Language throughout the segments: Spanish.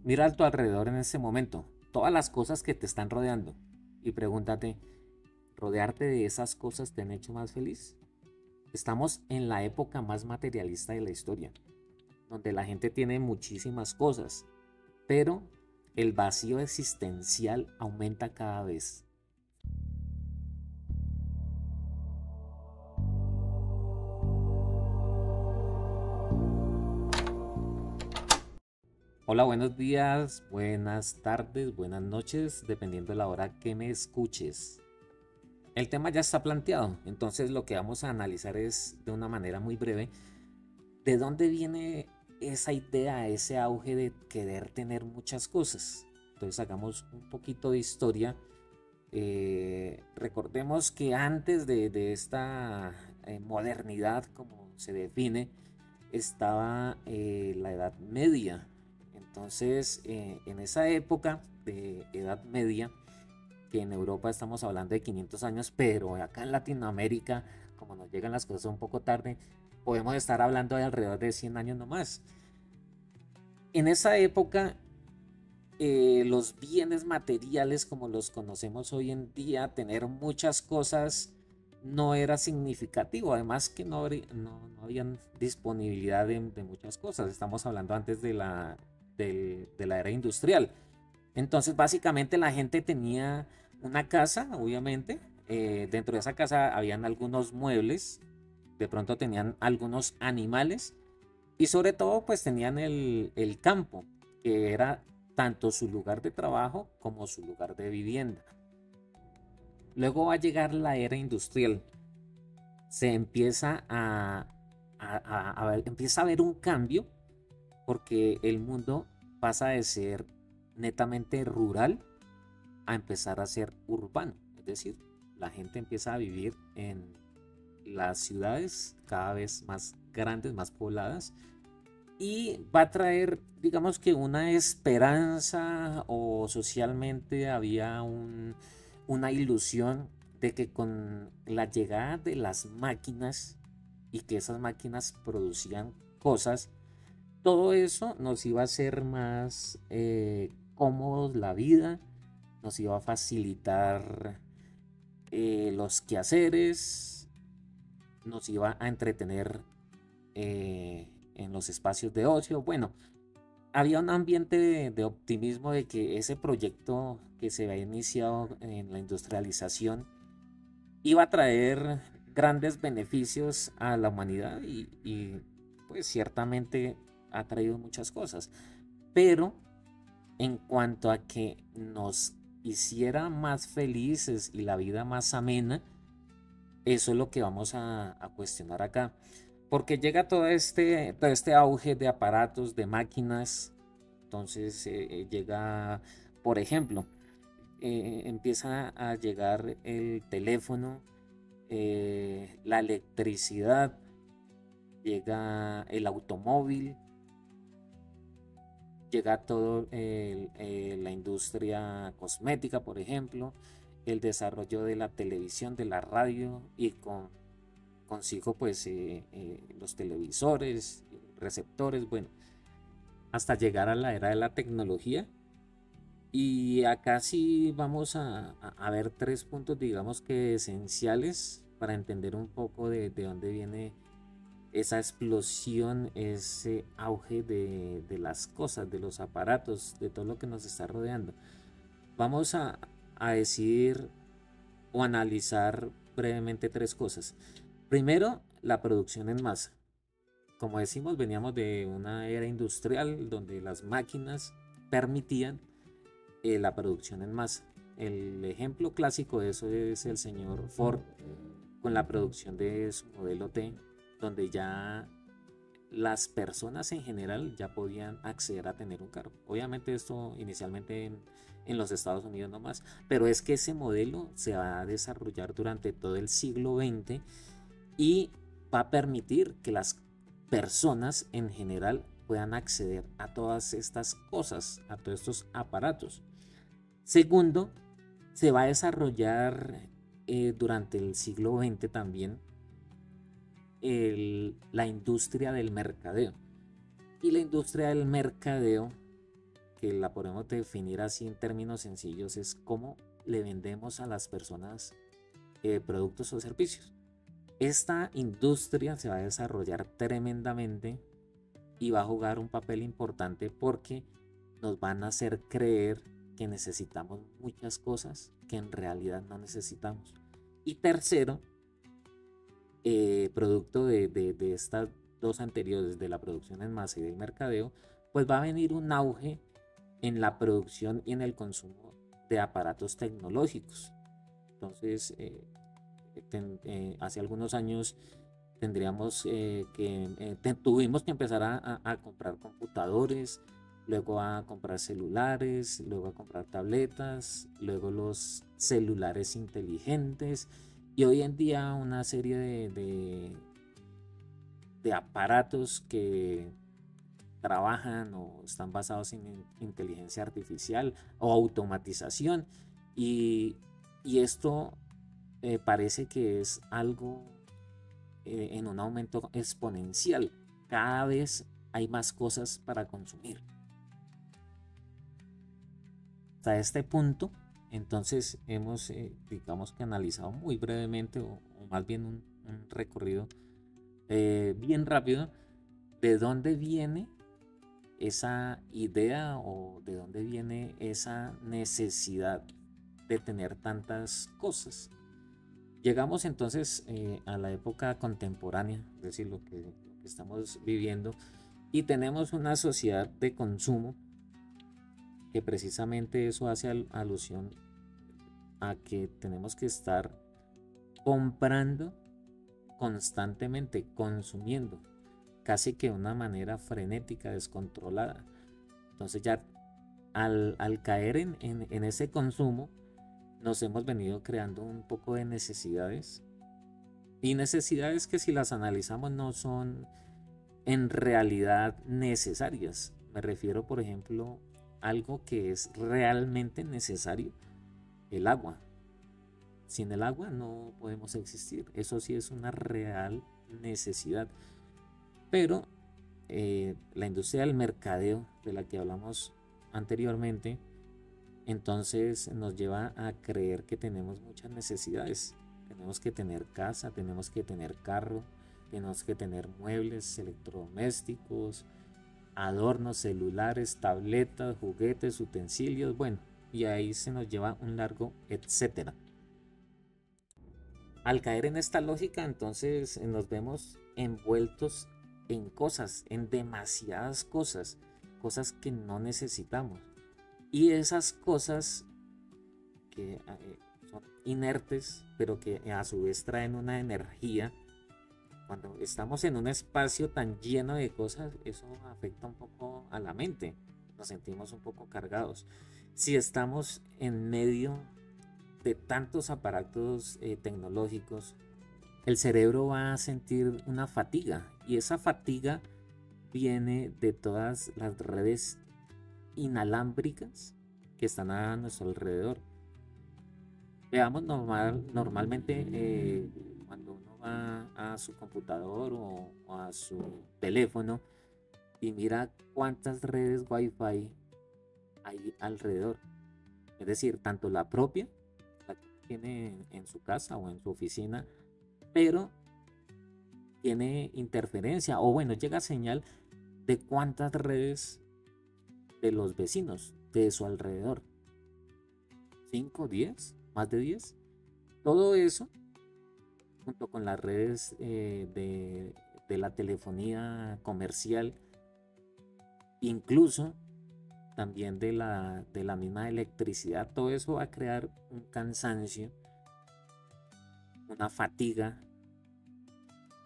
Mira a tu alrededor en ese momento, todas las cosas que te están rodeando y pregúntate, ¿rodearte de esas cosas te han hecho más feliz? Estamos en la época más materialista de la historia, donde la gente tiene muchísimas cosas, pero el vacío existencial aumenta cada vez. Hola, buenos días, buenas tardes, buenas noches, dependiendo de la hora que me escuches. El tema ya está planteado, entonces lo que vamos a analizar es de una manera muy breve de dónde viene esa idea, ese auge de querer tener muchas cosas. Entonces hagamos un poquito de historia. Recordemos que antes de esta modernidad, como se define, estaba la Edad Media. Entonces, en esa época de Edad Media, que en Europa estamos hablando de 500 años, pero acá en Latinoamérica, como nos llegan las cosas un poco tarde, podemos estar hablando de alrededor de 100 años nomás. En esa época, los bienes materiales como los conocemos hoy en día, tener muchas cosas no era significativo, además que no habían disponibilidad de muchas cosas, estamos hablando antes de la era industrial. Entonces básicamente la gente tenía una casa, obviamente, dentro de esa casa habían algunos muebles, de pronto tenían algunos animales y sobre todo pues tenían el campo, que era tanto su lugar de trabajo como su lugar de vivienda. Luego va a llegar la era industrial. Se empieza empieza a haber un cambio porque el mundo pasa de ser netamente rural a empezar a ser urbano. Es decir, la gente empieza a vivir en las ciudades cada vez más grandes, más pobladas, y va a traer, digamos que una esperanza o socialmente había una ilusión de que con la llegada de las máquinas y que esas máquinas producían cosas, todo eso nos iba a hacer más cómodos la vida, nos iba a facilitar los quehaceres, nos iba a entretener en los espacios de ocio. Bueno, había un ambiente de optimismo de que ese proyecto que se había iniciado en la industrialización iba a traer grandes beneficios a la humanidad pues ciertamente ha traído muchas cosas. Pero en cuanto a que nos hiciera más felices y la vida más amena, eso es lo que vamos a cuestionar acá. Porque llega todo este auge de aparatos, de máquinas. Entonces llega, por ejemplo, empieza a llegar el teléfono, la electricidad, llega el automóvil, llega todo la industria cosmética, por ejemplo, el desarrollo de la televisión, de la radio y consigo pues los televisores, receptores, bueno, hasta llegar a la era de la tecnología. Y acá sí vamos a ver tres puntos, digamos que esenciales para entender un poco de dónde viene esa explosión, ese auge de las cosas, de los aparatos, de todo lo que nos está rodeando. Vamos a decir o analizar brevemente tres cosas. Primero, la producción en masa. Como decimos, veníamos de una era industrial donde las máquinas permitían la producción en masa. El ejemplo clásico de eso es el señor Ford con la producción de su modelo T, donde ya las personas en general ya podían acceder a tener un carro. Obviamente esto inicialmente en los Estados Unidos nomás, pero es que ese modelo se va a desarrollar durante todo el siglo XX y va a permitir que las personas en general puedan acceder a todas estas cosas, a todos estos aparatos. Segundo, se va a desarrollar durante el siglo XX también la industria del mercadeo. Y la industria del mercadeo que la podemos definir así en términos sencillos, es cómo le vendemos a las personas productos o servicios. Esta industria se va a desarrollar tremendamente y va a jugar un papel importante porque nos van a hacer creer que necesitamos muchas cosas que en realidad no necesitamos. Y tercero, producto de estas dos anteriores, de la producción en masa y del mercadeo, pues va a venir un auge en la producción y en el consumo de aparatos tecnológicos. Entonces, hace algunos años tuvimos que empezar a comprar computadores, luego a comprar celulares, luego a comprar tabletas, luego los celulares inteligentes y hoy en día una serie de aparatos que trabajan o están basados en inteligencia artificial o automatización y esto parece que es algo en un aumento exponencial. Cada vez hay más cosas para consumir. Hasta este punto, entonces hemos, digamos que analizado muy brevemente o más bien un recorrido bien rápido de dónde viene esa idea o de dónde viene esa necesidad de tener tantas cosas. Llegamos entonces a la época contemporánea, es decir, lo que estamos viviendo, y tenemos una sociedad de consumo que precisamente eso hace alusión a que tenemos que estar comprando constantemente, consumiendo, casi que de una manera frenética, descontrolada. Entonces ya al caer en ese consumo, nos hemos venido creando un poco de necesidades. Y necesidades que si las analizamos no son en realidad necesarias. Me refiero, por ejemplo, a algo que es realmente necesario, el agua. Sin el agua no podemos existir. Eso sí es una real necesidad. Pero la industria del mercadeo, de la que hablamos anteriormente, entonces nos lleva a creer que tenemos muchas necesidades. Tenemos que tener casa, tenemos que tener carro, tenemos que tener muebles, electrodomésticos, adornos, celulares, tabletas, juguetes, utensilios, bueno, y ahí se nos lleva un largo etcétera. Al caer en esta lógica, entonces nos vemos envueltos en cosas, en demasiadas cosas, cosas que no necesitamos. Y esas cosas que son inertes, pero que a su vez traen una energía, cuando estamos en un espacio tan lleno de cosas, eso afecta un poco a la mente, nos sentimos un poco cargados. Si estamos en medio de tantos aparatos tecnológicos, el cerebro va a sentir una fatiga y esa fatiga viene de todas las redes inalámbricas que están a nuestro alrededor. Veamos normalmente cuando uno va a su computador o a su teléfono y mira cuántas redes Wi-Fi hay alrededor. Es decir, tanto la propia, la que tiene en su casa o en su oficina, pero tiene interferencia o bueno, llega señal de cuántas redes de los vecinos de su alrededor. 5, 10, más de 10. Todo eso, junto con las redes de la telefonía comercial, incluso también de la misma electricidad, todo eso va a crear un cansancio, una fatiga,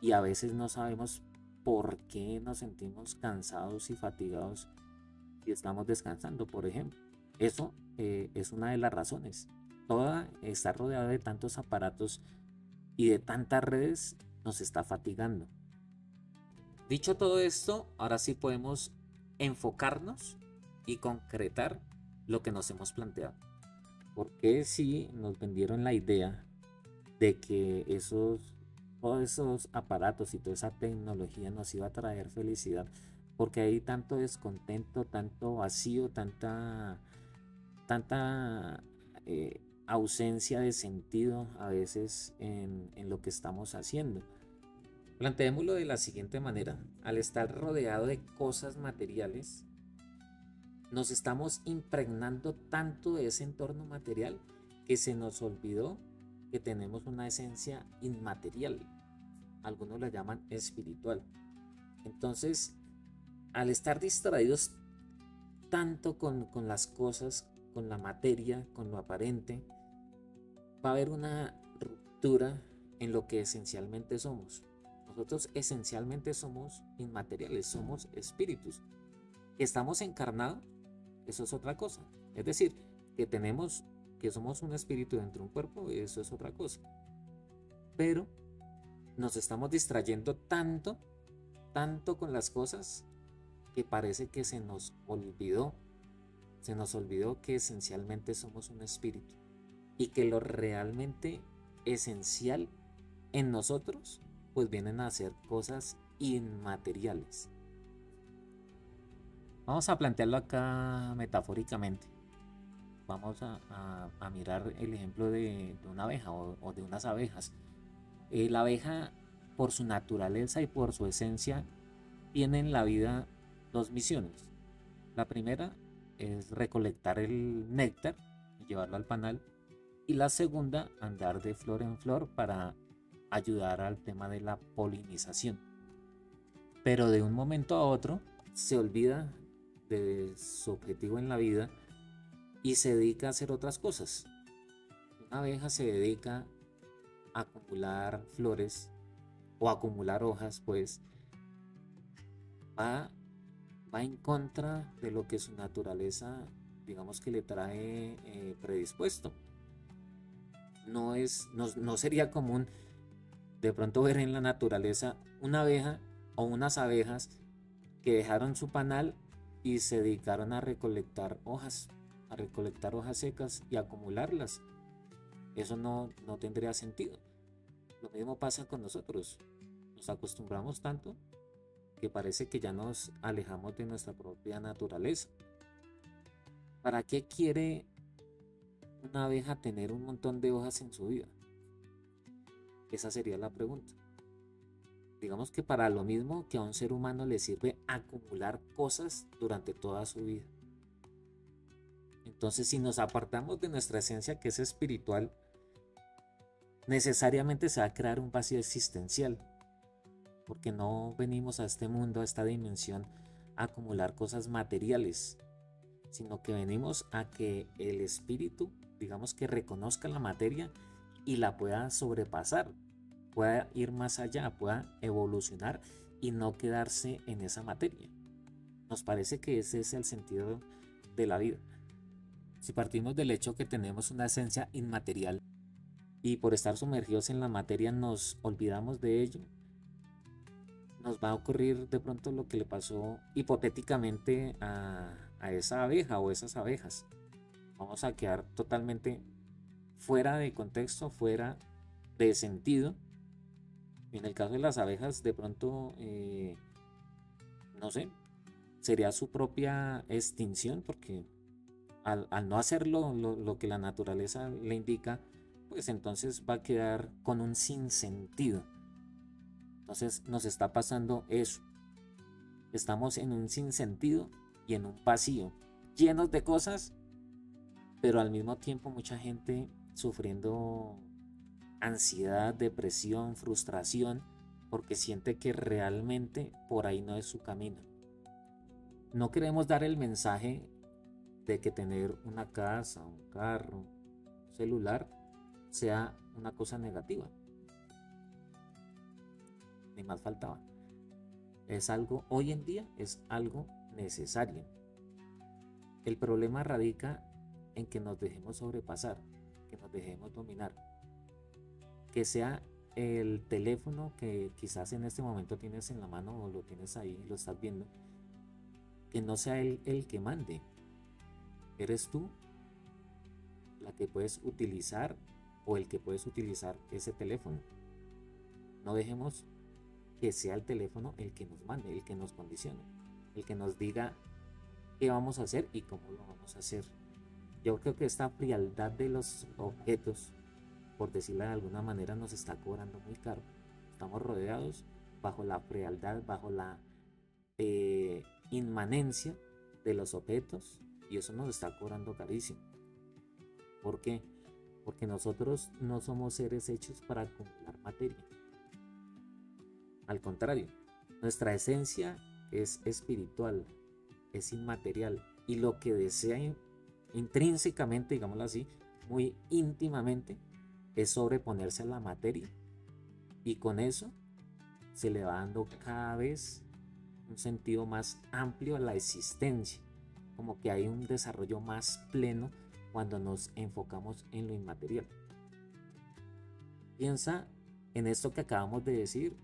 y a veces no sabemos por qué nos sentimos cansados y fatigados si estamos descansando, por ejemplo. Eso es una de las razones. Toda está rodeada de tantos aparatos y de tantas redes, nos está fatigando. Dicho todo esto, ahora sí podemos enfocarnos y concretar lo que nos hemos planteado. Porque si nos vendieron la idea de que todos esos aparatos y toda esa tecnología nos iba a traer felicidad, porque hay tanto descontento, tanto vacío, tanta ausencia de sentido a veces en lo que estamos haciendo. Planteémoslo de la siguiente manera: al estar rodeado de cosas materiales, nos estamos impregnando tanto de ese entorno material que se nos olvidó que tenemos una esencia inmaterial. Algunos la llaman espiritual. Entonces, al estar distraídos tanto con las cosas, con la materia, con lo aparente, va a haber una ruptura en lo que esencialmente somos. Nosotros esencialmente somos inmateriales, somos espíritus. Que estamos encarnados, eso es otra cosa. Es decir, que somos un espíritu dentro de un cuerpo, eso es otra cosa. Pero nos estamos distrayendo tanto con las cosas, que parece que se nos olvidó que esencialmente somos un espíritu y que lo realmente esencial en nosotros pues vienen a ser cosas inmateriales. Vamos a plantearlo acá metafóricamente. Vamos a mirar el ejemplo de una abeja o de unas abejas. La abeja, por su naturaleza y por su esencia, tiene en la vida dos misiones. La primera es recolectar el néctar y llevarlo al panal. Y la segunda, andar de flor en flor para ayudar al tema de la polinización. Pero de un momento a otro se olvida de su objetivo en la vida y se dedica a hacer otras cosas. Una abeja se dedica a acumular flores o acumular hojas, pues va, va en contra de lo que su naturaleza, digamos, que le trae predispuesto. No sería común de pronto ver en la naturaleza una abeja o unas abejas que dejaron su panal y se dedicaron a recolectar hojas secas y acumularlas. Eso no tendría sentido. Lo mismo pasa con nosotros. Nos acostumbramos tanto que parece que ya nos alejamos de nuestra propia naturaleza. ¿Para qué quiere una abeja tener un montón de hojas en su vida? Esa sería la pregunta. Digamos que para lo mismo que a un ser humano le sirve acumular cosas durante toda su vida. Entonces, si nos apartamos de nuestra esencia, que es espiritual, necesariamente se va a crear un vacío existencial, porque no venimos a este mundo, a esta dimensión, a acumular cosas materiales, sino que venimos a que el espíritu, digamos, que reconozca la materia y la pueda sobrepasar, pueda ir más allá, pueda evolucionar y no quedarse en esa materia. Nos parece que ese es el sentido de la vida. Si partimos del hecho que tenemos una esencia inmaterial y por estar sumergidos en la materia nos olvidamos de ello, nos va a ocurrir de pronto lo que le pasó hipotéticamente a esa abeja o esas abejas. Vamos a quedar totalmente fuera de contexto, fuera de sentido. En el caso de las abejas, de pronto, no sé, sería su propia extinción, porque al no hacer lo que la naturaleza le indica, pues entonces va a quedar con un sinsentido. Entonces nos está pasando eso. Estamos en un sinsentido y en un vacío, llenos de cosas, pero al mismo tiempo mucha gente sufriendo ansiedad, depresión, frustración, porque siente que realmente por ahí no es su camino. No queremos dar el mensaje de que tener una casa, un carro, un celular sea una cosa negativa. Ni más faltaba. Es algo, hoy en día es algo necesario. El problema radica en que nos dejemos sobrepasar, que nos dejemos dominar. Que sea el teléfono que quizás en este momento tienes en la mano o lo tienes ahí, lo estás viendo, que no sea el que mande. Eres tú la que puedes utilizar o el que puedes utilizar ese teléfono. No dejemos que sea el teléfono el que nos mande, el que nos condicione. el que nos diga qué vamos a hacer y cómo lo vamos a hacer. Yo creo que esta frialdad de los objetos, por decirlo de alguna manera, nos está cobrando muy caro. Estamos rodeados bajo la frialdad, bajo la inmanencia de los objetos, y eso nos está cobrando carísimo. ¿Por qué? Porque nosotros no somos seres hechos para acumular materia. Al contrario, nuestra esencia es espiritual, es inmaterial, y lo que desea intrínsecamente, digámoslo así, muy íntimamente, es sobreponerse a la materia, y con eso se le va dando cada vez un sentido más amplio a la existencia, como que hay un desarrollo más pleno cuando nos enfocamos en lo inmaterial. Piensa en esto que acabamos de decir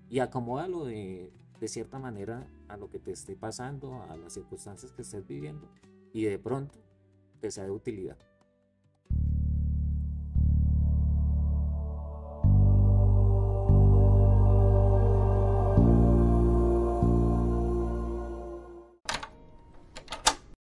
y acomódalo de cierta manera a lo que te esté pasando, a las circunstancias que estés viviendo, y de pronto te sea de utilidad.